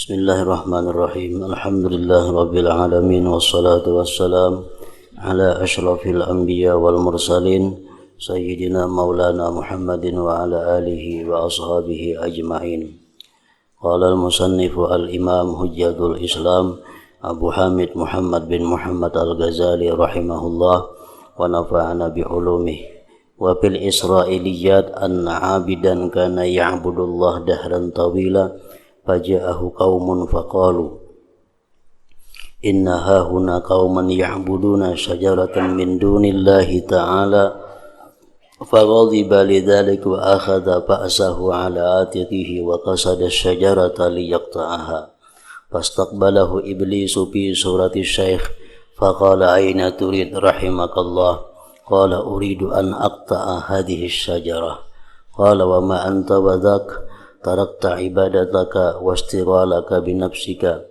Bismillahirrahmanirrahim. Alhamdulillahirabbil alamin wassalatu wassalam ala asyrafil anbiya wal mursalin sayyidina maulana Muhammadin wa ala alihi wa ashabihi ajma'in. Qala al-musannifu al-imam hujjatul Islam Abu Hamid Muhammad bin Muhammad al-Ghazali rahimahullah wa nafa'ana bi ulumih. Wa fil isra'iliyat anna 'abidan kana ya'budullah dahran tawila faja'ahu qaumun faqalu inna hahuna qauman ya'buduna syajaratan min dunillahi ta'ala faghadiba lidzalika wa akhadha ba'sahu ala atiqihi wa qasada syajarata liyaqta'aha fastaqbalahu iblisu fi surati syaikh faqala aina turid rahimakallah qala uridu an aqta'a hadhihi syajarah qala wa ma anta wadhak tarakta ibadataka wastighalaka binafsika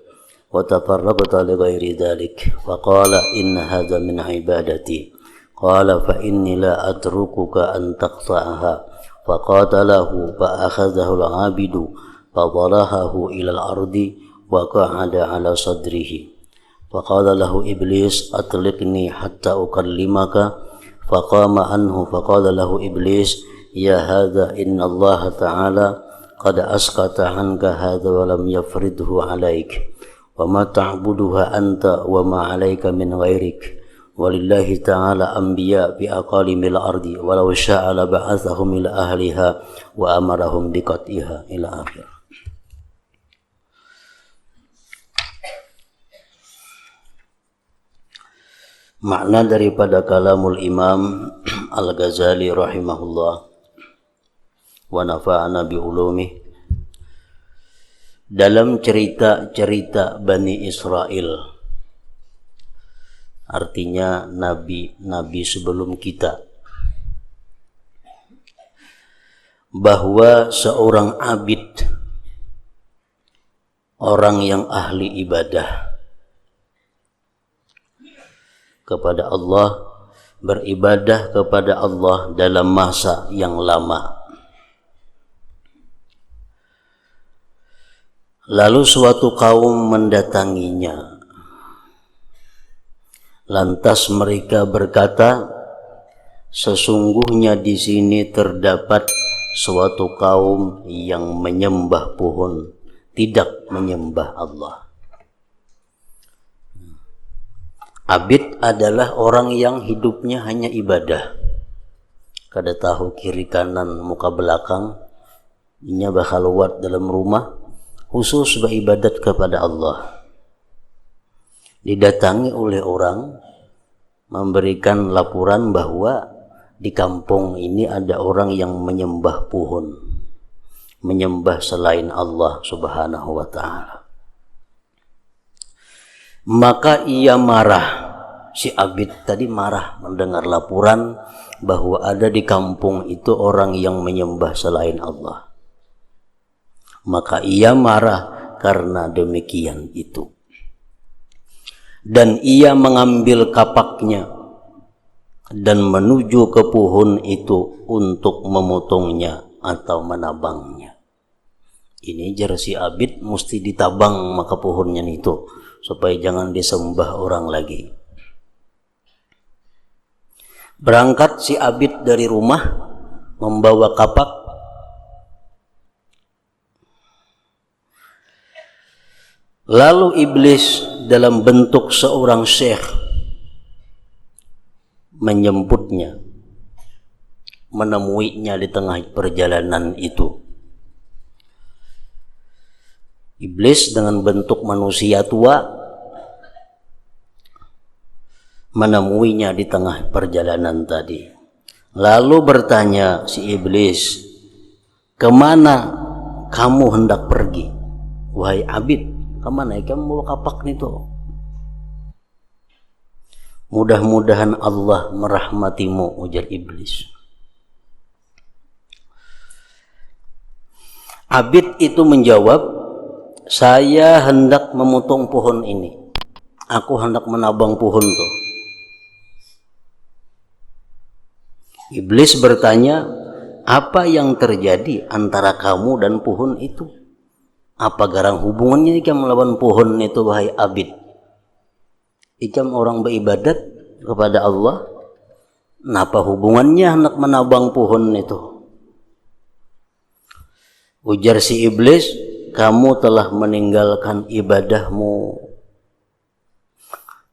wa tafarraqta li ghairi dhalik faqala inna hadha min ibadati qala fa inni la atrukuka an taqta'aha faqatalahu fa akhadhahu al-'abidu fa darahahu ila al-ardi wa qa'ada ala sadrihi faqala lahu iblis atliqni hatta ukallimaka faqama anhu faqala lahu iblis ya hadha inna Allah ta'ala qad asqata anka hadha wa lam yafridhu alaik wa ma ta'buduha anta wa ma alayka min ghairik walillahi ta'ala anbiya bi aqalimil ardi walau sya'a la ba'athahum ila ahliha wa amarahum biqat'iha ila akhir. Makna daripada kalamul Imam Al-Ghazali rahimahullah wa nafa'ana bi ulumih dalam cerita-cerita Bani Israel, artinya nabi-nabi sebelum kita, bahwa seorang abid, orang yang ahli ibadah kepada Allah, beribadah kepada Allah dalam masa yang lama. Lalu suatu kaum mendatanginya. Lantas mereka berkata, sesungguhnya di sini terdapat suatu kaum yang menyembah pohon, tidak menyembah Allah. Abid adalah orang yang hidupnya hanya ibadah. Kada tahu kiri kanan muka belakang, inya bakhalwat dalam rumah, khusus beribadat kepada Allah. Didatangi oleh orang memberikan laporan bahwa di kampung ini ada orang yang menyembah pohon, menyembah selain Allah Subhanahu wa ta'ala. Maka ia marah, si abid tadi marah mendengar laporan bahwa ada di kampung itu orang yang menyembah selain Allah. Maka ia marah karena demikian itu. Dan ia mengambil kapaknya dan menuju ke pohon itu untuk memotongnya atau menabangnya. Ini jersi abid mesti ditabang maka pohonnya itu, supaya jangan disembah orang lagi. Berangkat si abid dari rumah membawa kapak. Lalu iblis dalam bentuk seorang syekh menjemputnya, menemuinya di tengah perjalanan itu. Iblis dengan bentuk manusia tua menemuinya di tengah perjalanan tadi. Lalu bertanya si iblis, kemana kamu hendak pergi? Wahai abid, kemana kamu bawa kapak nih tuh? Mudah-mudahan Allah merahmatimu, ujar iblis. Abid itu menjawab, saya hendak memotong pohon ini. Aku hendak menabang pohon tuh. Iblis bertanya, apa yang terjadi antara kamu dan pohon itu? Apa garang hubungannya ikam melawan pohon itu wahai abid? Ikam orang beribadat kepada Allah. Napa hubungannya hendak menabang pohon itu? Ujar si iblis, kamu telah meninggalkan ibadahmu,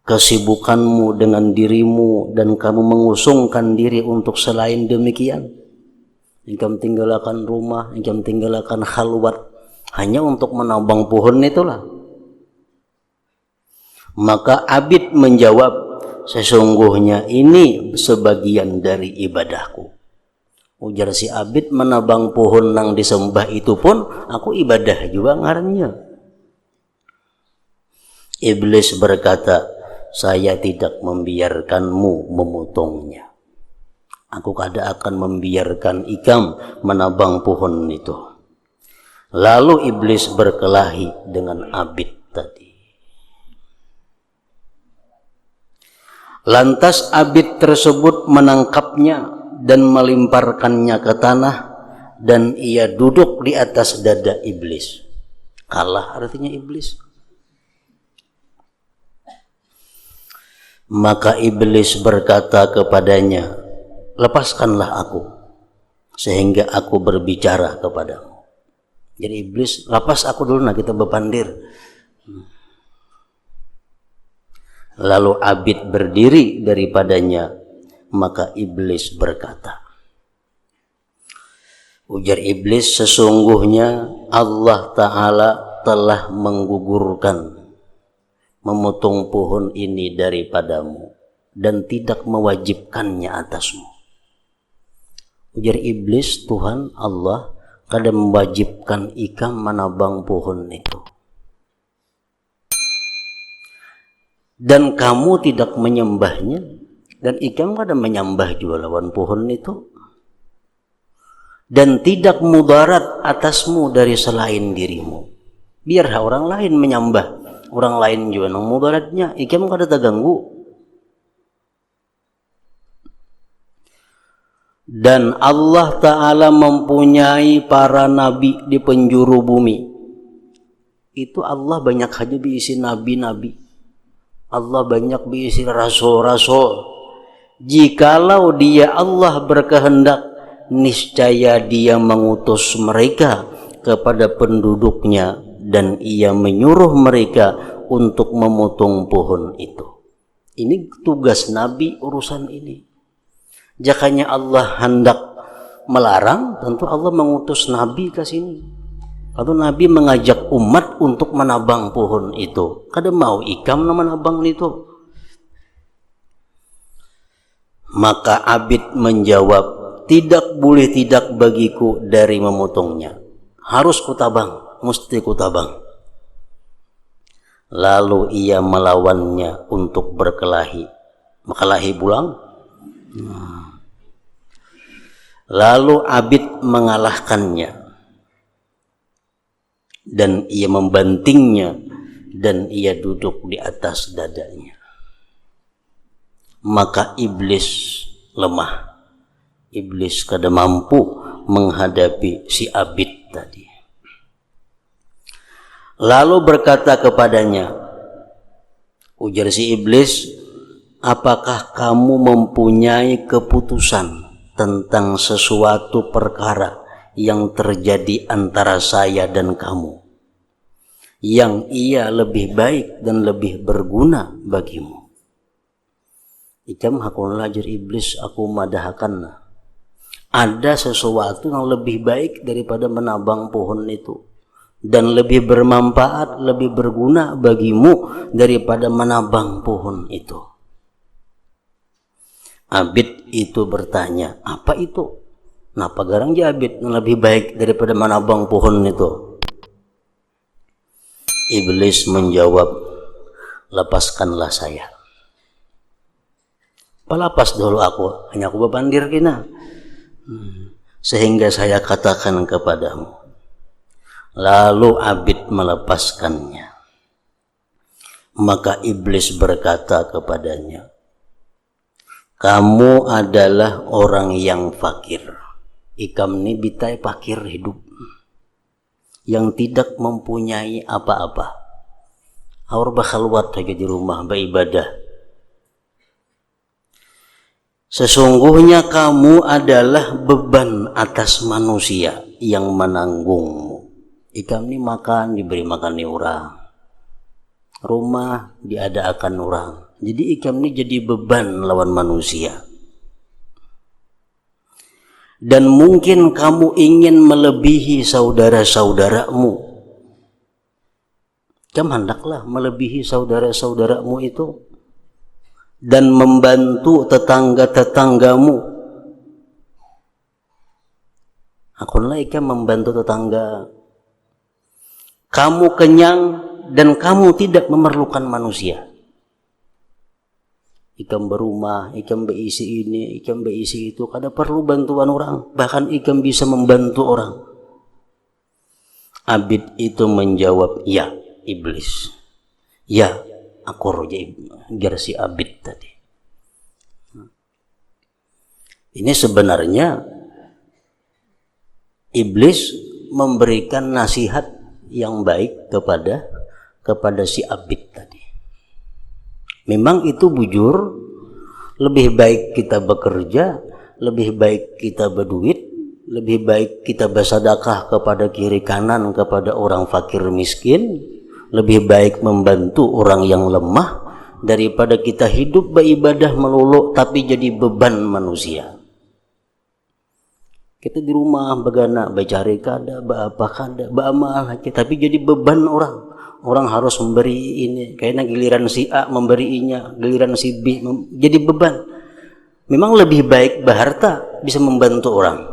kesibukanmu dengan dirimu, dan kamu mengusungkan diri untuk selain demikian. Ikam tinggalkan rumah, ikam tinggalkan khalwat hanya untuk menabang pohon itulah. Maka abid menjawab, sesungguhnya ini sebagian dari ibadahku. Ujar si abid, menabang pohon yang disembah itu pun aku ibadah juga ngarannya. Iblis berkata, saya tidak membiarkanmu memotongnya. Aku kada akan membiarkan ikam menabang pohon itu. Lalu iblis berkelahi dengan abid tadi. Lantas abid tersebut menangkapnya dan melemparkannya ke tanah, dan ia duduk di atas dada iblis. Kalah artinya iblis. Maka iblis berkata kepadanya, lepaskanlah aku sehingga aku berbicara kepadamu. Jadi iblis, lepas aku dulu, nah kita bepandir. Lalu abid berdiri daripadanya, maka iblis berkata, ujar iblis, sesungguhnya Allah Ta'ala telah menggugurkan, memotong pohon ini daripadamu dan tidak mewajibkannya atasmu. Ujar iblis, Tuhan Allah kada mewajibkan ikam menabang pohon itu, dan kamu tidak menyembahnya, dan ikam kada menyembah juga lawan pohon itu, dan tidak mudarat atasmu dari selain dirimu. Biar orang lain menyembah, orang lain juga nang mudaratnya, ikam kada terganggu. Dan Allah Ta'ala mempunyai para nabi di penjuru bumi. Itu Allah banyak aja diisi nabi-nabi. Allah banyak diisi rasul-rasul. Jikalau dia Allah berkehendak, niscaya dia mengutus mereka kepada penduduknya, dan ia menyuruh mereka untuk memotong pohon itu. Ini tugas nabi urusan ini. Jakanya Allah hendak melarang, tentu Allah mengutus nabi ke sini. Kalau nabi mengajak umat untuk menabang pohon itu, kada mau ikam menabang itu. Maka abid menjawab, tidak boleh tidak bagiku dari memotongnya. Harus kutabang, mesti kutabang. Lalu ia melawannya untuk berkelahi. Berkelahi pulang. Lalu abid mengalahkannya, dan ia membantingnya, dan ia duduk di atas dadanya. Maka iblis lemah. Iblis kada mampu menghadapi si abid tadi. Lalu berkata kepadanya, ujar si iblis, apakah kamu mempunyai keputusan tentang sesuatu perkara yang terjadi antara saya dan kamu, yang ia lebih baik dan lebih berguna bagimu? Ikam hakun lajar iblis, aku madahkan. Ada sesuatu yang lebih baik daripada menabang pohon itu, dan lebih bermanfaat, lebih berguna bagimu daripada menabang pohon itu. Abid itu bertanya, apa itu? Napa garang ya abid yang lebih baik daripada menabang pohon itu? Iblis menjawab, lepaskanlah saya. Palapas dulu aku, hanya aku bepandir kina. Sehingga saya katakan kepadamu. Lalu abid melepaskannya. Maka iblis berkata kepadanya, kamu adalah orang yang fakir. Ikam ni bitai fakir hidup. yang tidak mempunyai apa-apa. Aur bakhalwat saja di rumah beribadah. Sesungguhnya kamu adalah beban atas manusia yang menanggungmu. Ikam ini makan, diberi makan nih orang. Rumah diadakan orang. Jadi ikam ini jadi beban lawan manusia. Dan mungkin kamu ingin melebihi saudara-saudaramu. Kamu hendaklah melebihi saudara-saudaramu itu dan membantu tetangga-tetanggamu. Akunlah ikam membantu tetangga. Kamu kenyang dan kamu tidak memerlukan manusia. Ikam berumah, ikam berisi ini, ikam berisi itu. Kada perlu bantuan orang. Bahkan ikam bisa membantu orang. Abid itu menjawab, ya iblis. Ya, aku roja si Abid tadi. Ini sebenarnya iblis memberikan nasihat yang baik kepada si Abid tadi. Memang itu bujur, lebih baik kita bekerja, lebih baik kita berduit, lebih baik kita bersedekah kepada kiri kanan kepada orang fakir miskin, lebih baik membantu orang yang lemah daripada kita hidup beribadah melulu tapi jadi beban manusia. Kita di rumah begana, becari kada, apa kada, beramal aja, tapi jadi beban orang. Orang harus memberi ini, kayaknya giliran si A memberinya, giliran si B jadi beban. Memang lebih baik berharta bisa membantu orang.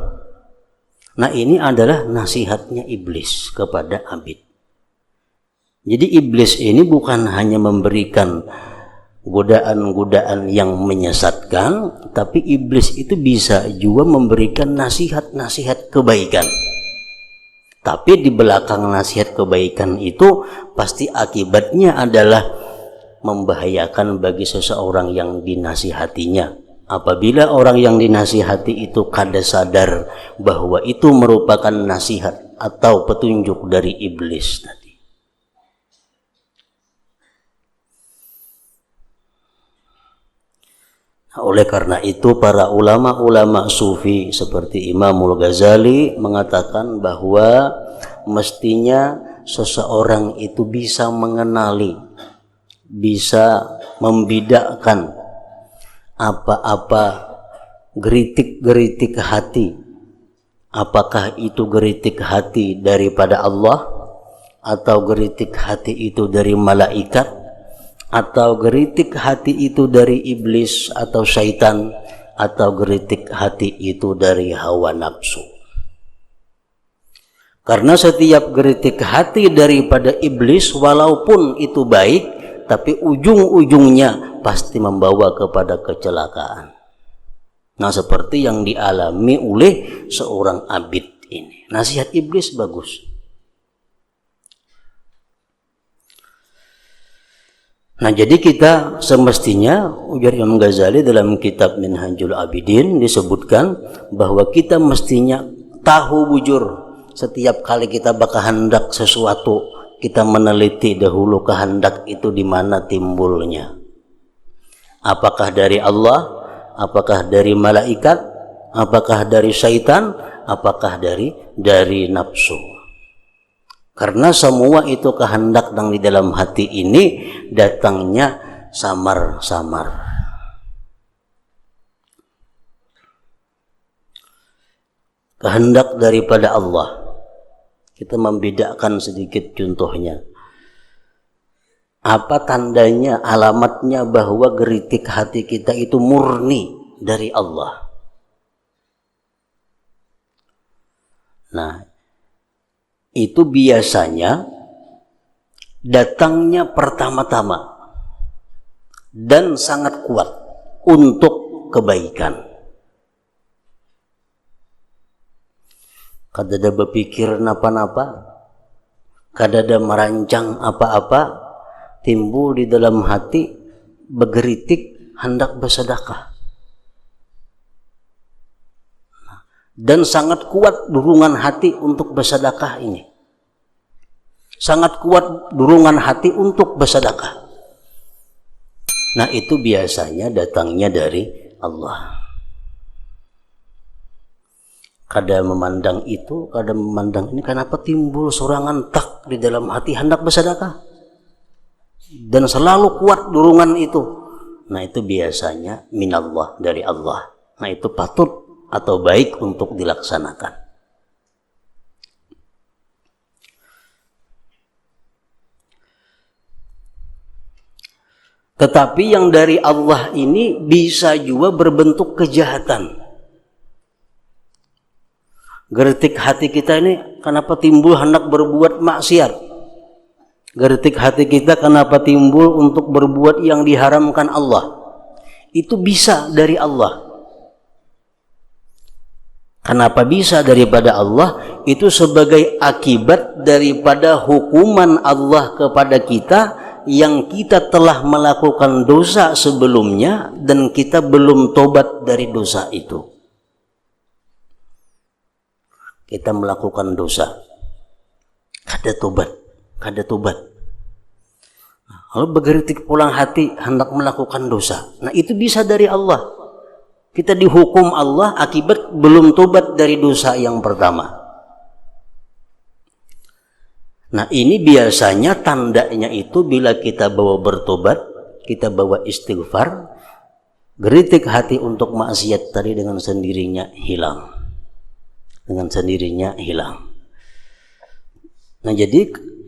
Nah ini adalah nasihatnya iblis kepada Abid. Jadi iblis ini bukan hanya memberikan godaan-godaan yang menyesatkan, tapi iblis itu bisa juga memberikan nasihat-nasihat kebaikan. Tapi di belakang nasihat kebaikan itu pasti akibatnya adalah membahayakan bagi seseorang yang dinasihatinya. Apabila orang yang dinasihati itu kada sadar bahwa itu merupakan nasihat atau petunjuk dari iblis tadi. Oleh karena itu para ulama-ulama sufi seperti Imamul Ghazali mengatakan bahwa mestinya seseorang itu bisa mengenali, bisa membedakan apa-apa geritik-geritik hati. Apakah itu geritik hati daripada Allah atau geritik hati itu dari malaikat, atau geritik hati itu dari iblis atau syaitan, atau geritik hati itu dari hawa nafsu. Karena setiap geritik hati daripada iblis walaupun itu baik, tapi ujung-ujungnya pasti membawa kepada kecelakaan. Nah seperti yang dialami oleh seorang Abid ini. Nasihat iblis bagus. Nah jadi kita semestinya, ujar Imam Ghazali dalam kitab Minhajul Abidin disebutkan bahwa kita mestinya tahu bujur setiap kali kita bakal hendak sesuatu, kita meneliti dahulu kehendak itu di mana timbulnya. Apakah dari Allah, apakah dari malaikat, apakah dari syaitan, apakah dari nafsu. Karena semua itu kehendak yang di dalam hati ini datangnya samar-samar. Kehendak daripada Allah. Kita membedakan sedikit contohnya. Apa tandanya, alamatnya bahwa geritik hati kita itu murni dari Allah? Nah, itu biasanya datangnya pertama-tama dan sangat kuat untuk kebaikan. Kada ada berpikir napa-napa, kada ada merancang apa-apa, timbul di dalam hati bergeritik hendak bersedekah. Dan sangat kuat dorongan hati untuk bersedekah ini. sangat kuat dorongan hati untuk bersedekah. Nah, itu biasanya datangnya dari Allah. Kadang memandang itu, kadang memandang ini, kenapa timbul sorangan tak di dalam hati hendak bersedekah dan selalu kuat dorongan itu. Nah, itu biasanya minallah, dari Allah. Nah, itu patut atau baik untuk dilaksanakan. Tetapi yang dari Allah ini bisa juga berbentuk kejahatan. Geritik hati kita ini kenapa timbul hendak berbuat maksiat? Geritik hati kita kenapa timbul untuk berbuat yang diharamkan Allah? Itu bisa dari Allah. Kenapa bisa daripada Allah? Itu sebagai akibat daripada hukuman Allah kepada kita yang kita telah melakukan dosa sebelumnya dan kita belum tobat dari dosa itu. Kita melakukan dosa, kada tobat. Lalu bergeritik pulang hati hendak melakukan dosa. Nah, itu bisa dari Allah. Kita dihukum Allah akibat belum tobat dari dosa yang pertama. Nah, ini biasanya tandanya itu bila kita bawa bertobat, kita bawa istighfar, geritik hati untuk maksiat tadi dengan sendirinya hilang. Nah, jadi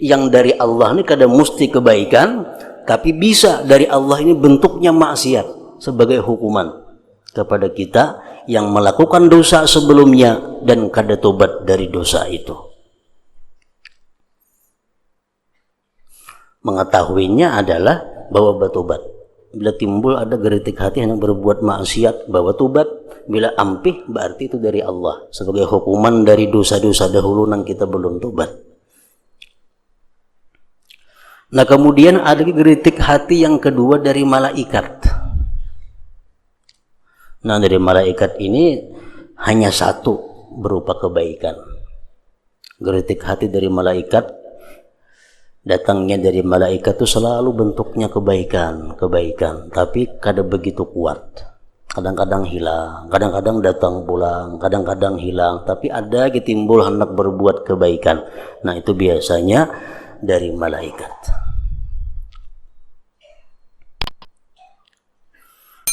yang dari Allah ini kadang mesti kebaikan, tapi bisa dari Allah ini bentuknya maksiat sebagai hukuman kepada kita yang melakukan dosa sebelumnya dan kada tobat dari dosa itu. Mengetahuinya adalah bahwa bertobat. Bila timbul ada geritik hati yang berbuat maksiat, bawa tobat. Bila ampih, berarti itu dari Allah sebagai hukuman dari dosa-dosa dahulu yang kita belum tobat. Nah, kemudian ada geritik hati yang kedua dari malaikat. Nah, dari malaikat ini hanya satu, berupa kebaikan. Geritik hati dari malaikat, datangnya dari malaikat itu selalu bentuknya kebaikan, tapi kada begitu kuat. Kadang-kadang hilang, kadang-kadang datang pulang, kadang-kadang hilang, tapi ada timbul hendak berbuat kebaikan. Nah, itu biasanya dari malaikat.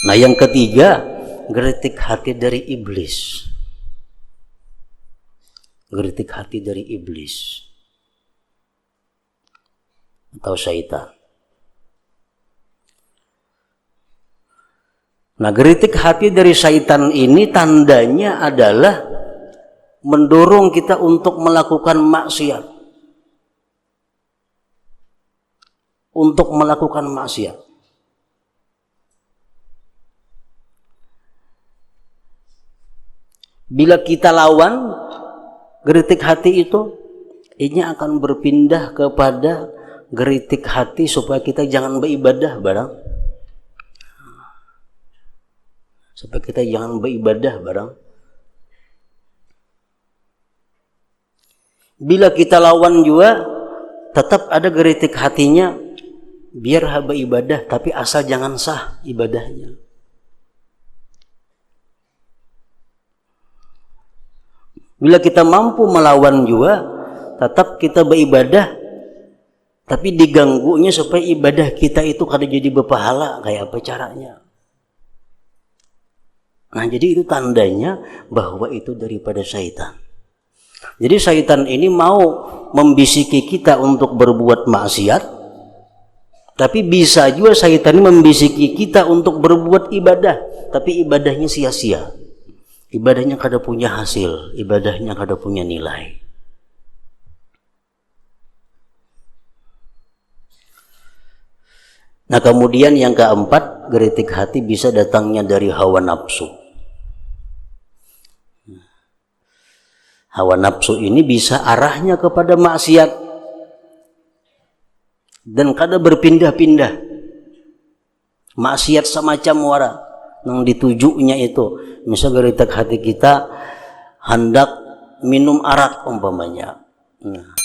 Nah, yang ketiga, geritik hati dari iblis. Geritik hati dari iblis atau syaitan. Nah, geritik hati dari syaitan ini tandanya adalah mendorong kita untuk melakukan maksiat. Bila kita lawan geritik hati itu, ini akan berpindah kepada geritik hati supaya kita jangan beribadah barang. Bila kita lawan juga, tetap ada geritik hatinya, biar haba ibadah, tapi asal jangan sah ibadahnya. Bila kita mampu melawan juga, tetap kita beribadah, tapi diganggunya supaya ibadah kita itu kada jadi berpahala. Kayak apa caranya? Nah, jadi itu tandanya bahwa itu daripada syaitan. Jadi syaitan ini mau membisiki kita untuk berbuat maksiat, tapi bisa juga syaitan ini membisiki kita untuk berbuat ibadah, tapi ibadahnya sia-sia. Ibadahnya kada punya hasil, ibadahnya kada punya nilai. Nah, kemudian yang keempat, geritik hati bisa datangnya dari hawa nafsu. Hawa nafsu ini bisa arahnya kepada maksiat dan kada berpindah-pindah. Maksiat semacam wara yang ditujunya itu. Misal geritik hati kita hendak minum arak umpamanya. Nah,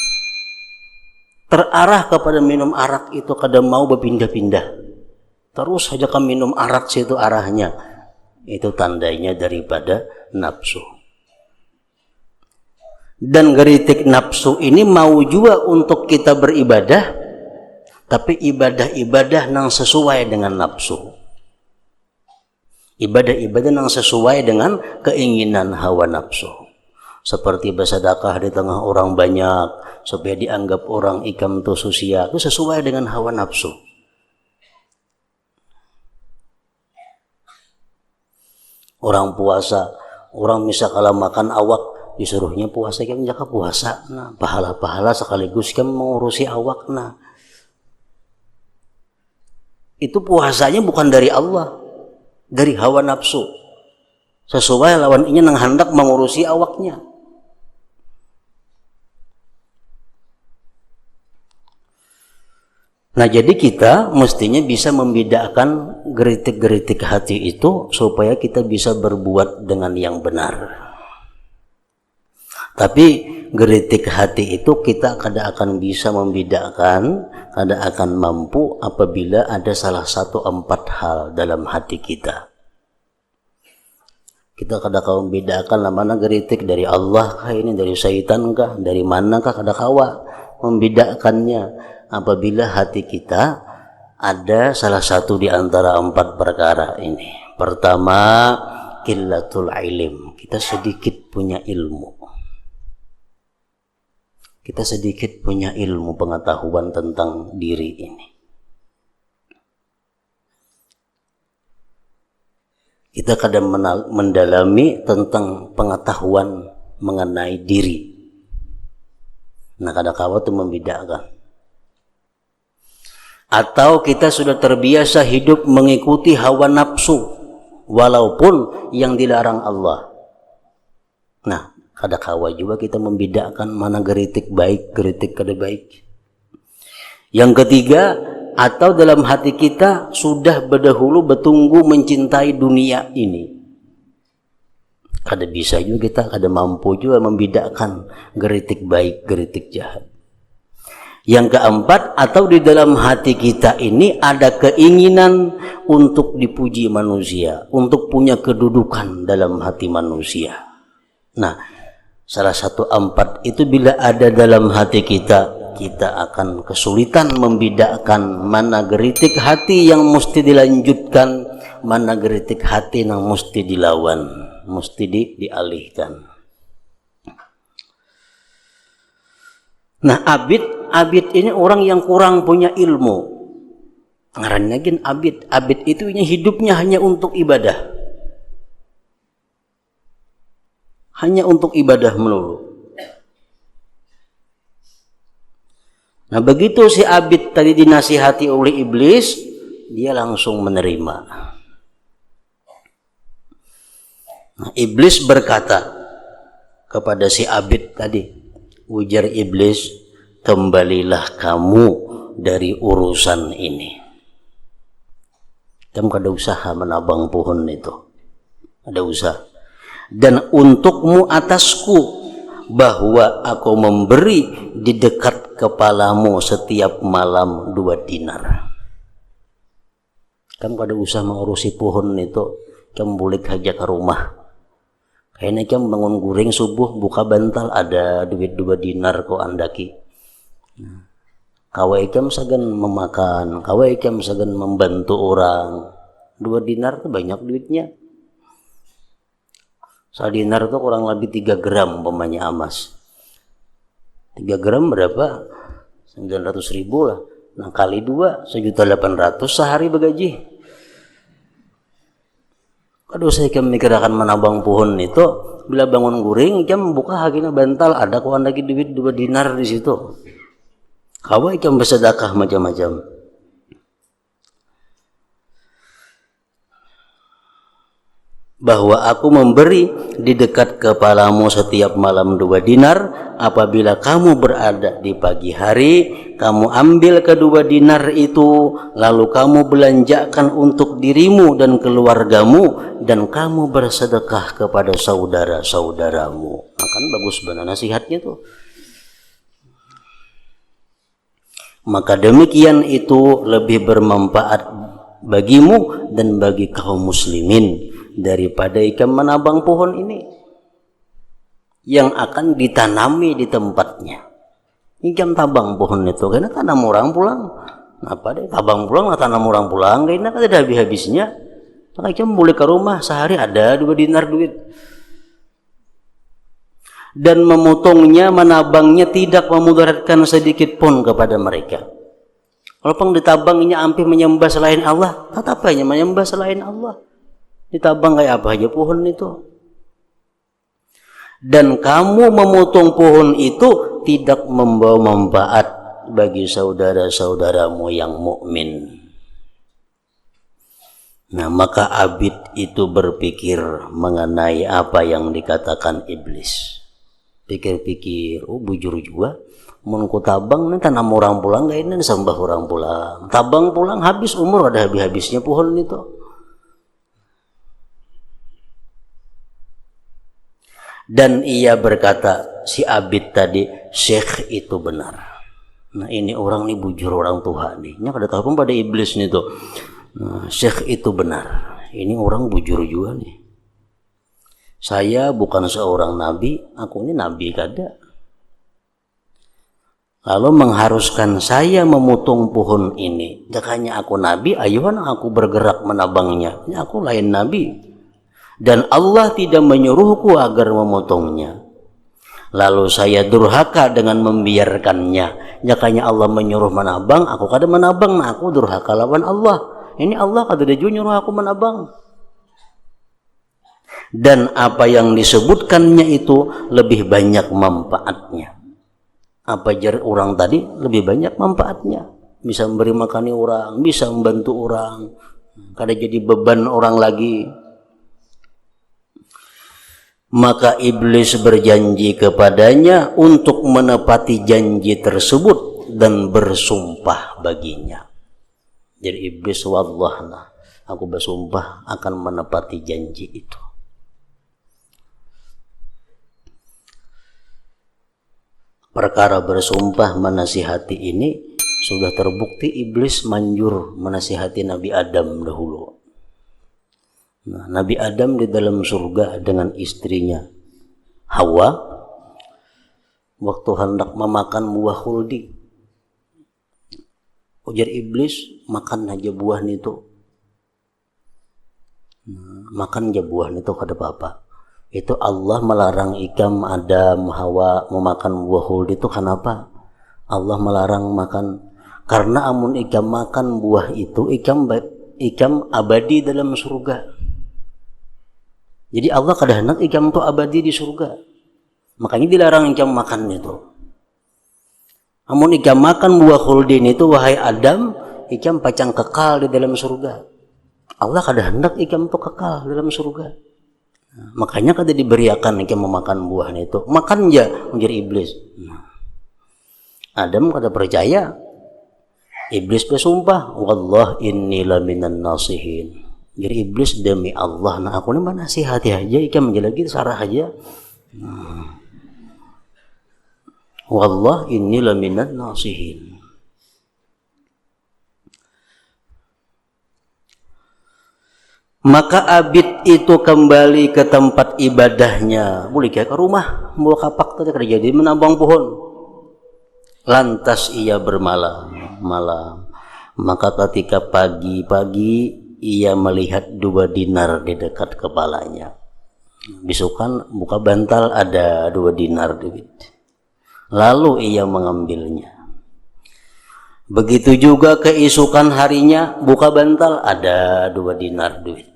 terarah kepada minum arak itu kadang mau berpindah-pindah. Terus saja kamu minum arak situ arahnya. Itu tandanya daripada nafsu. Dan geritik nafsu ini mau juga untuk kita beribadah, tapi ibadah-ibadah yang sesuai dengan nafsu. Ibadah-ibadah yang sesuai dengan keinginan hawa nafsu. Seperti bersedekah di tengah orang banyak, supaya dianggap orang ikam tu susia, itu sesuai dengan hawa nafsu. Orang puasa, orang misal kalau makan awak, disuruhnya puasa, kan jaga puasa, nah pahala-pahala sekaligus kan mengurusi awak, nah itu puasanya bukan dari Allah, dari hawa nafsu, sesuai lawan ini nang hendak mengurusi awaknya. Nah jadi kita mestinya bisa membedakan geritik-geritik hati itu supaya kita bisa berbuat dengan yang benar. Tapi geritik hati itu kita kadang akan bisa membedakan, kadang akan mampu apabila ada salah satu 4 hal dalam hati kita. Kita kadang akan membedakan mana geritik dari Allah kah ini, dari syaitan kah, dari mana kah, kadang kawa membedakannya. Apabila hati kita ada salah satu di antara 4 perkara ini. Pertama, qillatul ilm. Kita sedikit punya ilmu. Kita sedikit punya ilmu pengetahuan tentang diri ini. Kita kadang mendalami tentang pengetahuan mengenai diri. Nah, kadang-kadang itu membedakan. Atau kita sudah terbiasa hidup mengikuti hawa nafsu walaupun yang dilarang Allah. Nah, kadang-kadang juga kita membedakan mana geritik baik, geritik kada baik. Yang ketiga, atau dalam hati kita sudah berdahulu bertunggu mencintai dunia ini. Kada bisa juga kita, kada mampu juga membedakan geritik baik, geritik jahat. Yang keempat, atau di dalam hati kita ini ada keinginan untuk dipuji manusia, untuk punya kedudukan dalam hati manusia. Nah, salah satu 4 itu bila ada dalam hati kita, kita akan kesulitan membedakan mana geritik hati yang mesti dilanjutkan, mana geritik hati yang mesti dilawan, mesti dialihkan. Nah, abid ini orang yang kurang punya ilmu. Ngarannya gin abid. Abid itu hidupnya hanya untuk ibadah. Hanya untuk ibadah melulu. Nah, begitu si abid tadi dinasihati oleh iblis, dia langsung menerima. Nah, iblis berkata kepada si abid tadi, ujar iblis, kembalilah kamu dari urusan ini. Kamu kada usaha menabang pohon itu. Ada usaha. Dan untukmu atasku, bahwa aku memberi di dekat kepalamu setiap malam 2 dinar. Kamu kada usah mengurusi pohon itu. Kamu boleh saja ke rumah. Kayaknya kamu bangun guring subuh, buka bantal, ada duit 2 dinar kau andaki. Kawai ikam sagan memakan, kawai ikam sagan membantu orang. 2 dinar itu banyak duitnya. 1 dinar itu kurang lebih 3 gram umpamanya emas. 3 gram berapa? 900.000 lah. Nah, kali 2, 1.800.000 sehari begaji. Aduh, saya kan mikir akan menabang pohon itu, bila bangun guring, ikam buka hakina bantal, ada kau lagi duit 2 dinar di situ. Kau ikam bersedekah macam-macam. Bahwa aku memberi di dekat kepalamu setiap malam 2 dinar, apabila kamu berada di pagi hari, kamu ambil kedua dinar itu, lalu kamu belanjakan untuk dirimu dan keluargamu, dan kamu bersedekah kepada saudara-saudaramu. Akan bagus benar nasihatnya tuh. maka demikian itu lebih bermanfaat bagimu dan bagi kaum muslimin daripada ikam menabang pohon ini yang akan ditanami di tempatnya. Ikam tabang pohon itu karena tanam orang pulang. Apa deh tabang pulang tanam orang pulang karena kan tidak habis-habisnya. Maka ikam boleh ke rumah sehari ada 2 dinar duit. Dan memotongnya, menabangnya tidak memudaratkan sedikit pun kepada mereka. Walaupun ditabangnya hampir menyembah selain Allah, tetap aja menyembah selain Allah. Ditabang kayak apa aja pohon itu. Dan kamu memotong pohon itu tidak membawa manfaat bagi saudara-saudaramu yang mukmin. Nah, maka Abid itu berpikir mengenai apa yang dikatakan iblis. Pikir-pikir, oh bujur juga, mun ku tabang nih tanam orang pulang gak ini sembah orang pulang. Tabang pulang habis umur ada habis-habisnya pohon itu. Dan ia berkata, si Abid tadi, Syekh itu benar. Nah ini orang nih bujur orang tua nih. Ini kada tahu pun pada iblis nih tuh. Nah, Syekh itu benar. Ini orang bujur juga nih. Saya bukan seorang nabi, aku ini nabi kada. Lalu mengharuskan saya memotong pohon ini. Jakanya aku nabi, ayuhan aku bergerak menabangnya. Ini aku lain nabi. Dan Allah tidak menyuruhku agar memotongnya. Lalu saya durhaka dengan membiarkannya. Jakanya Allah menyuruh menabang, aku kada menabang, nah aku durhaka lawan Allah. Ini Allah kada dia nyuruh aku menabang. Dan apa yang disebutkannya itu lebih banyak manfaatnya. Apa jar orang tadi lebih banyak manfaatnya. Bisa memberi makani orang, bisa membantu orang, kada jadi beban orang lagi. Maka iblis berjanji kepadanya untuk menepati janji tersebut dan bersumpah baginya. Jadi iblis, wallahna, aku bersumpah akan menepati janji itu. Perkara bersumpah menasihati ini sudah terbukti iblis manjur menasihati Nabi Adam dahulu. Nah, Nabi Adam di dalam surga dengan istrinya Hawa waktu hendak memakan buah khuldi, ujar iblis, makan aja buah itu. Makan aja buah itu kada apa-apa. Itu Allah melarang ikam Adam Hawa memakan buah khuldi itu kenapa? Allah melarang makan karena amun ikam makan buah itu ikam abadi dalam surga. Jadi Allah kada hendak ikam tu abadi di surga. Makanya dilarang ikam makan itu. Amun ikam makan buah khuldi itu wahai Adam, ikam pacang kekal di dalam surga. Allah kada hendak ikam tu kekal dalam surga. Makanya kada diberiakan ikam memakan buah itu. Makan aja menjadi iblis. Adam kada percaya. Iblis bersumpah, wallah inni laminan nasihin. Jadi iblis demi Allah, nah aku ni menasihati aja, ikam lagi sarah aja. Wallah inni laminan nasihin. Maka Abid itu kembali ke tempat ibadahnya. Boleh ke rumah, bawa kapak tadi kerja jadi menabang pohon. Lantas ia bermalam. Maka ketika pagi-pagi ia melihat 2 dinar di dekat kepalanya. Bisukan buka bantal ada 2 dinar duit. Lalu ia mengambilnya. Begitu juga keesokan harinya buka bantal ada 2 dinar duit.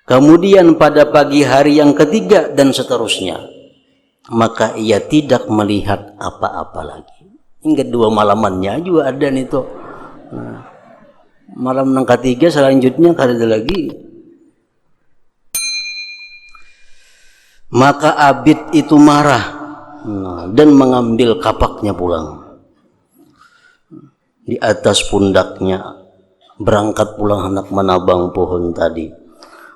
Kemudian pada pagi hari yang ketiga dan seterusnya, maka ia tidak melihat apa-apa lagi. Hingga 2 malamannya juga ada nih tuh. Malam yang ketiga selanjutnya kada ada lagi. Maka Abid itu marah dan mengambil kapaknya pulang. Di atas pundaknya berangkat pulang hendak menabang pohon tadi.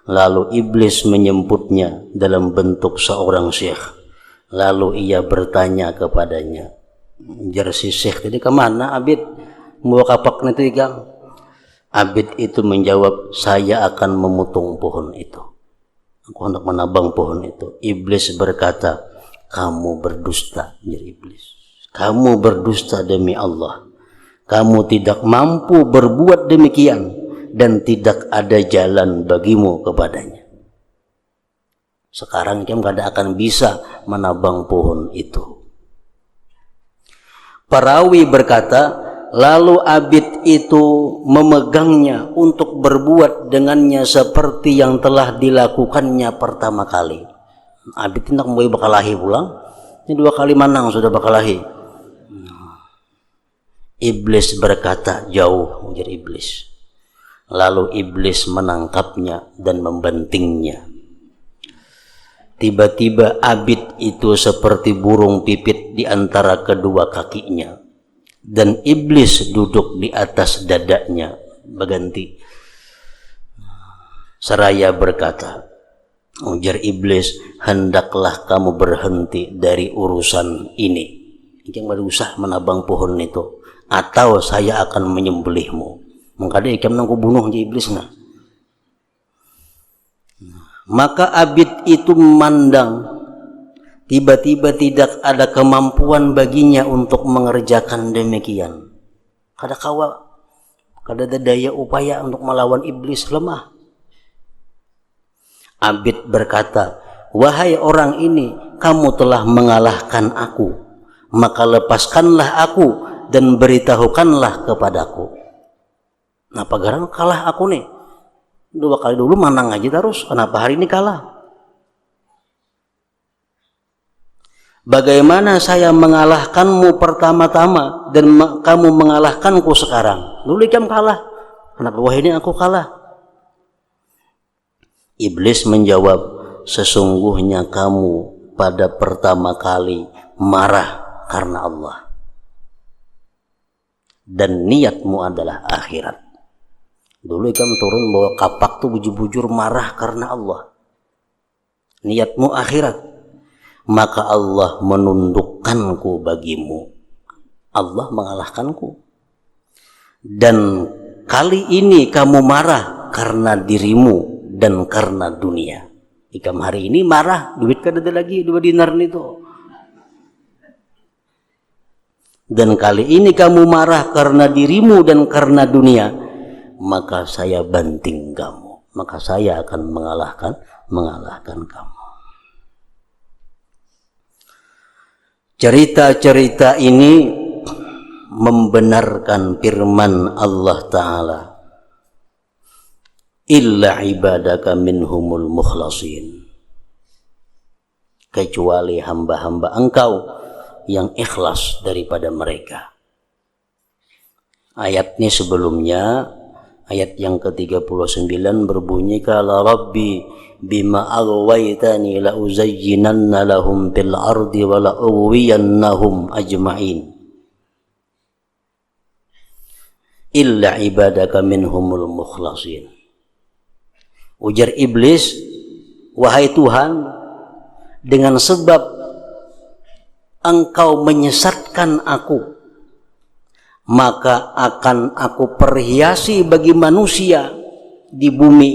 Lalu iblis menyemputnya dalam bentuk seorang syekh. Lalu ia bertanya kepadanya, Jar si Syekh tadi kemana Abid? Mau kapak itu ikang? Abid itu menjawab, saya akan memutung pohon itu. Aku hendak menabang pohon itu. Iblis berkata, kamu berdusta, jar iblis. Kamu berdusta demi Allah. Kamu tidak mampu berbuat demikian dan tidak ada jalan bagimu kepadanya. Sekarang kamu tidak akan bisa menabang pohon itu. Perawi berkata, lalu Abid itu memegangnya untuk berbuat dengannya seperti yang telah dilakukannya pertama kali. Abid tidak mau bakalahi pulang. Ini 2 kali manang sudah bakalahi. Iblis berkata, jauh, ujar iblis. Lalu iblis menangkapnya dan membantingnya. Tiba-tiba Abid itu seperti burung pipit di antara kedua kakinya. Dan iblis duduk di atas dadanya berganti. Seraya berkata, ujar iblis, hendaklah kamu berhenti dari urusan ini. Ikang berusaha menabang pohon itu, atau saya akan menyembelihmu. Mengkada ikam nang kubunuh je iblis nah. Maka Abid itu memandang, tiba-tiba tidak ada kemampuan baginya untuk mengerjakan demikian. Kada ada daya upaya untuk melawan iblis, lemah. Abid berkata, wahai orang ini, kamu telah mengalahkan aku, maka lepaskanlah aku dan beritahukanlah kepadaku. Nah, pagaran kalah aku nih. 2 kali dulu menang aja terus, kenapa hari ini kalah? Bagaimana saya mengalahkanmu pertama-tama dan kamu mengalahkanku sekarang? Dulu kamu kalah, kenapa wah ini aku kalah? Iblis menjawab, sesungguhnya kamu pada pertama kali marah karena Allah. Dan niatmu adalah akhirat. Dulu kamu turun bawa kapak tuh bujur-bujur marah karena Allah. Niatmu akhirat. Maka Allah menundukkanku bagimu. Allah mengalahkanku. Dan kali ini kamu marah karena dirimu dan karena dunia. Ikam hari ini marah, duit kada ada lagi 2 dinar itu. Dan kali ini kamu marah karena dirimu dan karena dunia, maka saya banting kamu, maka saya akan mengalahkan kamu. Cerita-cerita ini membenarkan firman Allah Ta'ala, illa ibadaka minhumul mukhlasin, kecuali hamba-hamba engkau yang ikhlas daripada mereka. Ayatnya sebelumnya, ayat yang ke-39 berbunyi, kala rabbi bima aghwaytani la uzayyinanna lahum fil ardi wa la uwiyannahum ajma'in illa ibadaka minhumul mukhlasin. Ujar iblis, wahai Tuhan, dengan sebab engkau menyesatkan aku, maka akan aku perhiasi bagi manusia di bumi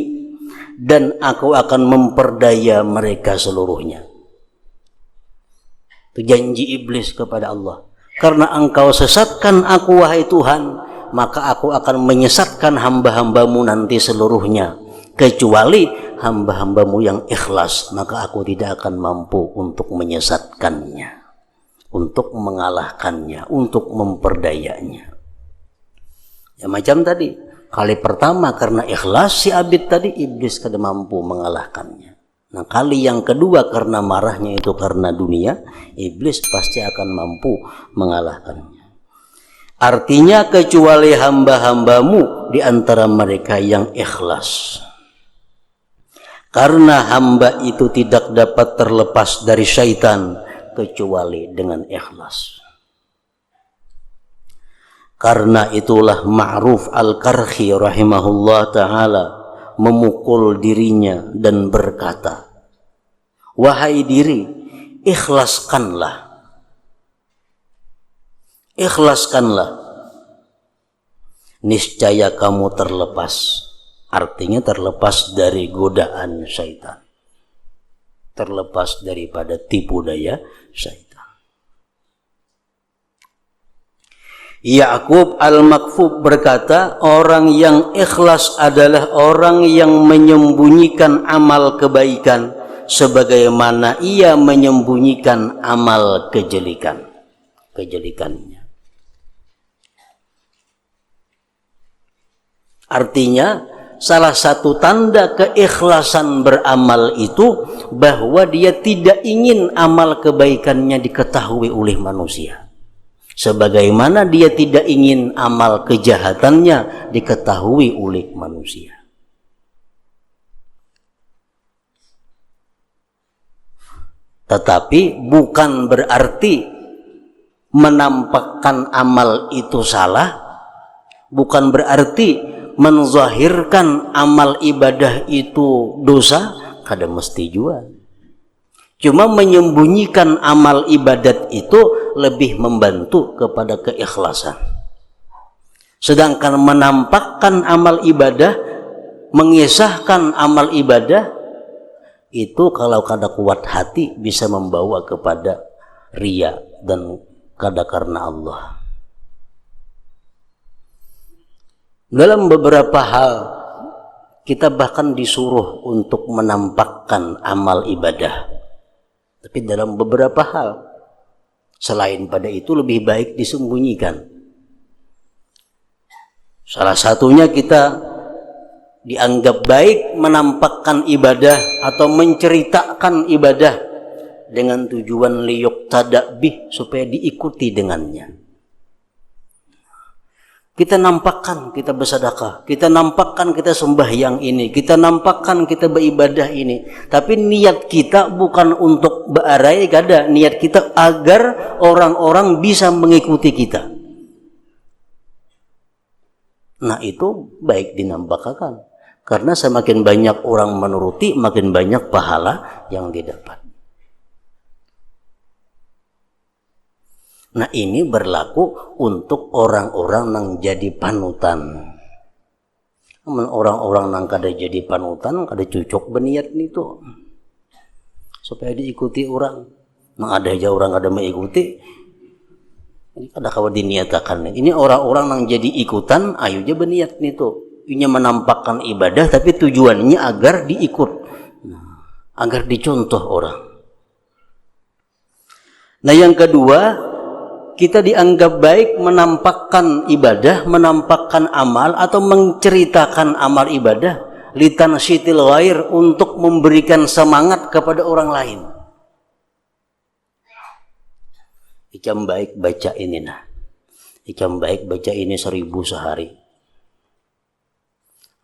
dan aku akan memperdaya mereka seluruhnya. Itu janji iblis kepada Allah. Karena engkau sesatkan aku wahai Tuhan, maka aku akan menyesatkan hamba-hambamu nanti seluruhnya, kecuali hamba-hambamu yang ikhlas, maka aku tidak akan mampu untuk menyesatkannya, untuk mengalahkannya, untuk memperdayanya. Ya macam tadi, kali pertama karena ikhlas si Abid tadi, iblis kada mampu mengalahkannya. Nah kali yang kedua karena marahnya itu karena dunia, iblis pasti akan mampu mengalahkannya. Artinya kecuali hamba-hambamu di antara mereka yang ikhlas. Karena hamba itu tidak dapat terlepas dari syaitan kecuali dengan ikhlas. Karena itulah Ma'ruf Al-Karhi rahimahullah ta'ala memukul dirinya dan berkata, wahai diri, ikhlaskanlah. ikhlaskanlah, niscaya kamu terlepas. Artinya terlepas dari godaan syaitan, terlepas daripada tipu daya syaitan. Ya'qub al-Makfuf berkata, orang yang ikhlas adalah orang yang menyembunyikan amal kebaikan sebagaimana ia menyembunyikan amal kejelikannya. Artinya, salah satu tanda keikhlasan beramal itu bahwa dia tidak ingin amal kebaikannya diketahui oleh manusia, sebagaimana dia tidak ingin amal kejahatannya diketahui oleh manusia. Tetapi bukan berarti menampakkan amal itu salah, bukan berarti menzahirkan amal ibadah itu dosa, kada mesti juga. Cuma menyembunyikan amal ibadat itu lebih membantu kepada keikhlasan. Sedangkan menampakkan amal ibadah, mengisahkan amal ibadah, itu kalau kada kuat hati bisa membawa kepada riya dan kada karena Allah. Dalam beberapa hal kita bahkan disuruh untuk menampakkan amal ibadah. Tapi dalam beberapa hal selain pada itu lebih baik disembunyikan. Salah satunya kita dianggap baik menampakkan ibadah atau menceritakan ibadah dengan tujuan liyuqtada bih, supaya diikuti dengannya. Kita nampakkan kita bersedekah, kita nampakkan kita sembahyang ini, kita nampakkan kita beribadah ini, tapi niat kita bukan untuk bearai, kada. Niat kita agar orang-orang bisa mengikuti kita. Nah, itu baik dinampakkan, karena semakin banyak orang menuruti, makin banyak pahala yang didapat. Nah, ini berlaku untuk orang-orang yang jadi panutan. Orang-orang yang kada jadi panutan, kada cocok berniat itu supaya diikuti orang. Nah, ada aja orang kada mengikuti, ini kada kawa diniatakan. Ini orang-orang yang jadi ikutan, ayo aja berniat itu. Ini menampakkan ibadah, tapi tujuannya agar diikut, agar dicontoh orang. Nah, yang kedua, kita dianggap baik menampakkan ibadah, menampakkan amal, atau menceritakan amal ibadah litansitil ghair, untuk memberikan semangat kepada orang lain. Ikam baik baca ini nah, ikam baik baca ini 1000 sehari.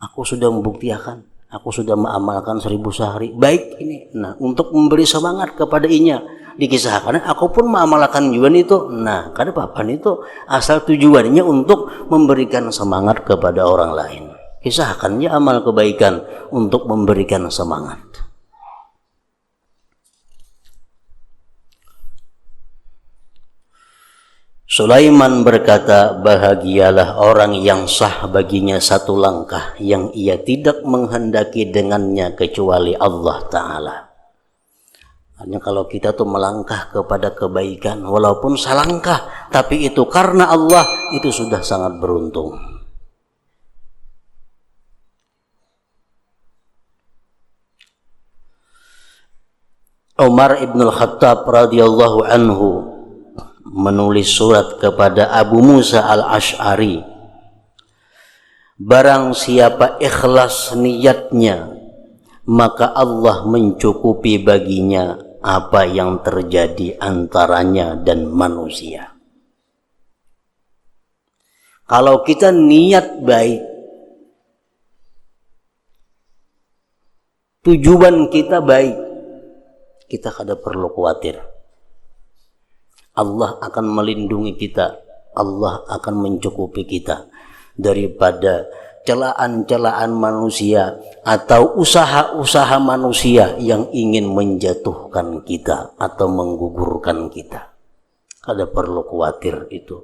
Aku sudah membuktikan, aku sudah mengamalkan 1000 sehari. Baik ini, nah untuk memberi semangat kepada inya. Dikisahkan, aku pun mengamalkan juga itu. Nah, kada apa-apa itu, asal tujuannya untuk memberikan semangat kepada orang lain. Kisahkannya amal kebaikan untuk memberikan semangat. Sulaiman berkata, bahagialah orang yang sah baginya satu langkah yang ia tidak menghendaki dengannya kecuali Allah Ta'ala. Hanya kalau kita tuh melangkah kepada kebaikan, walaupun salangkah, tapi itu karena Allah, itu sudah sangat beruntung. Umar ibn al-Khattab radhiyallahu anhu menulis surat kepada Abu Musa al-Ash'ari. Barang siapa ikhlas niatnya, maka Allah mencukupi baginya apa yang terjadi antaranya dan manusia. Kalau kita niat baik, tujuan kita baik, kita kada perlu khawatir. Allah akan melindungi kita, Allah akan mencukupi kita daripada celaan-celaan manusia atau usaha-usaha manusia yang ingin menjatuhkan kita atau menggugurkan kita. Kada perlu khawatir itu.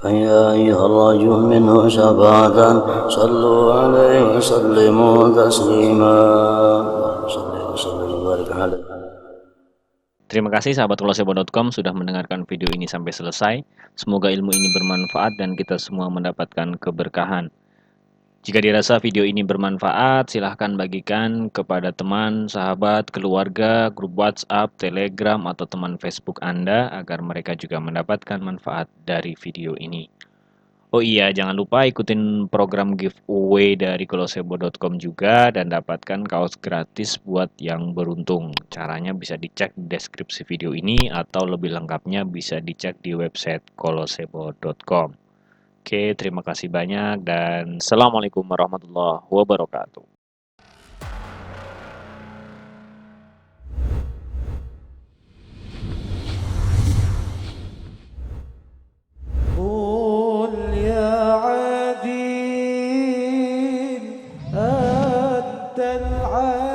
فيا أيها الرجل منه شفاعة صلوا عليه وسلموا تسليما صلى وسلم وبارك عليه. Terima kasih sahabat kolosebo.com sudah mendengarkan video ini sampai selesai. Semoga ilmu ini bermanfaat dan kita semua mendapatkan keberkahan. Jika dirasa video ini bermanfaat, silahkan bagikan kepada teman, sahabat, keluarga, grup WhatsApp, Telegram, atau teman Facebook Anda agar mereka juga mendapatkan manfaat dari video ini. Oh iya, jangan lupa ikutin program giveaway dari kolosebo.com juga dan dapatkan kaos gratis buat yang beruntung. Caranya bisa dicek di deskripsi video ini atau lebih lengkapnya bisa dicek di website kolosebo.com. Oke, terima kasih banyak dan Assalamualaikum warahmatullahi wabarakatuh. قل يا عديم أنت العديم